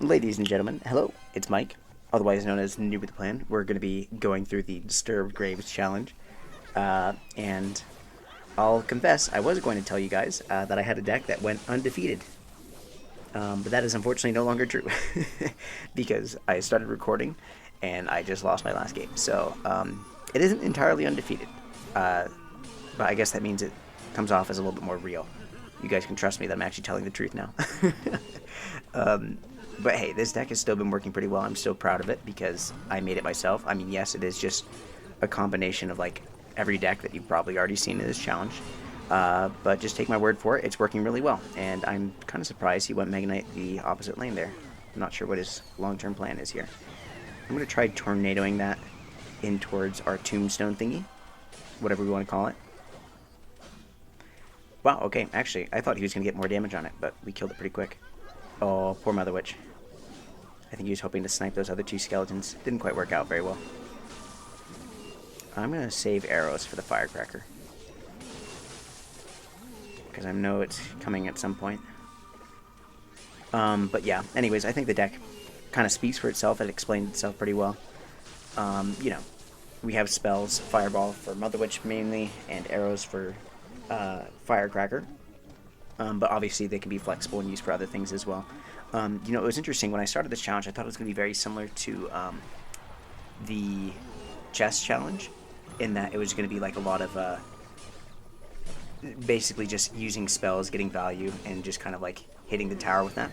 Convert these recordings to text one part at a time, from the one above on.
Ladies and gentlemen, hello, it's Mike, otherwise known as New with the Plan. We're going to be going through the Disturbed Graves challenge, and I'll confess, I was going to tell you guys that I had a deck that went undefeated, but that is unfortunately no longer true, because I started recording, and I just lost my last game, so it isn't entirely undefeated, but I guess that means it comes off as a little bit more real. You guys can trust me that I'm actually telling the truth now. But hey, this deck has still been working pretty well. I'm still proud of it because I made it myself. I mean, yes, it is just a combination of like every deck that you've probably already seen in this challenge. But just take my word for it, it's working really well. And I'm kind of surprised he went Mega Knight the opposite lane there. I'm not sure what his long-term plan is here. I'm going to try tornadoing that in towards our tombstone thingy, whatever we want to call it. Wow, okay, actually, I thought he was going to get more damage on it, but we killed it pretty quick. Oh, poor Mother Witch. I think he was hoping to snipe those other two skeletons. Didn't quite work out very well. I'm going to save arrows for the firecracker, because I know it's coming at some point. But yeah, anyways, I think the deck kind of speaks for itself. It explained itself pretty well. You know, we have spells, Fireball for Mother Witch mainly, and arrows for Firecracker. But obviously they can be flexible and used for other things as well. You know, it was interesting, when I started this challenge, I thought it was going to be very similar to the chess challenge, in that it was going to be like a lot of basically just using spells, getting value, and just kind of like hitting the tower with that.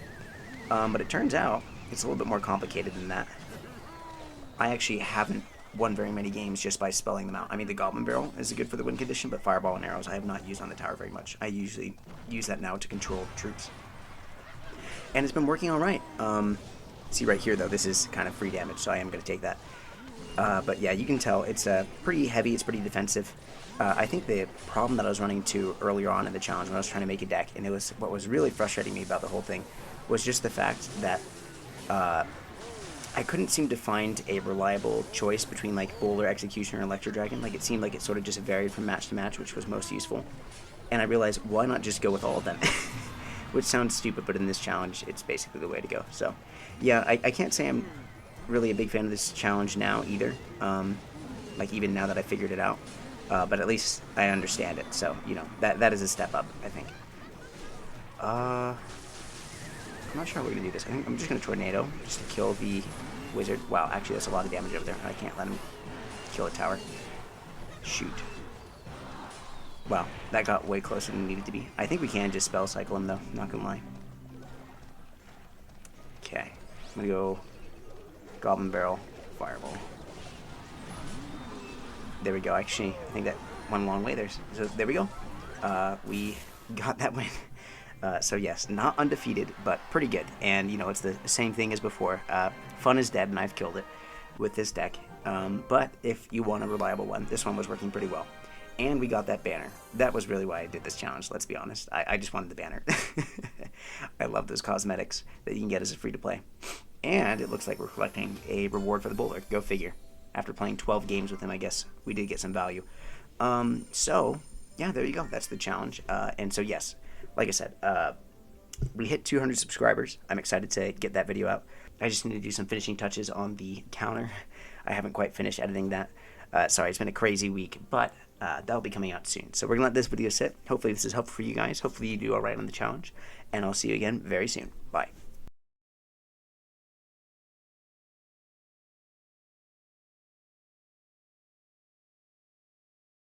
But it turns out it's a little bit more complicated than that. I actually haven't won very many games just by spelling them out. I mean, the Goblin Barrel is good for the win condition, but Fireball and Arrows I have not used on the tower very much. I usually use that now to control troops. And it's been working alright. See right here, though, this is kind of free damage, so I am going to take that. But yeah, you can tell it's pretty heavy, it's pretty defensive. I think the problem that I was running into earlier on in the challenge when I was trying to make a deck, and it was what was really frustrating me about the whole thing, was just the fact that I couldn't seem to find a reliable choice between like Bowler, Executioner, and Electro Dragon. Like, it seemed like it sort of just varied from match to match, which was most useful. And I realized, why not just go with all of them? Which sounds stupid, but in this challenge, it's basically the way to go. So, yeah, I can't say I'm really a big fan of this challenge now either. Like, even now that I figured it out. But at least I understand it. So, you know, that is a step up, I think. I'm not sure how we're going to do this. I think I'm just going to Tornado just to kill the wizard. Wow, actually that's a lot of damage over there. I can't let him kill a tower. Shoot. Wow, that got way closer than it needed to be. I think we can just spell cycle him though, not going to lie. Okay, I'm going to go Goblin Barrel, Fireball. There we go. Actually, I think that went a long way there. So there we go. We got that win. So yes, not undefeated, but pretty good. And, you know, it's the same thing as before. Fun is dead, and I've killed it with this deck. But if you want a reliable one, this one was working pretty well. And we got that banner. That was really why I did this challenge, let's be honest. I just wanted the banner. I love those cosmetics that you can get as a free-to-play. And it looks like we're collecting a reward for the bowler. Go figure. After playing 12 games with him, I guess we did get some value. So, yeah, there you go. That's the challenge. And so, yes, like I said, we hit 200 subscribers. I'm excited to get that video out. I just need to do some finishing touches on the counter. I haven't quite finished editing that. Sorry, it's been a crazy week, but that'll be coming out soon. So we're going to let this video sit. Hopefully this is helpful for you guys. Hopefully you do all right on the challenge. And I'll see you again very soon. Bye.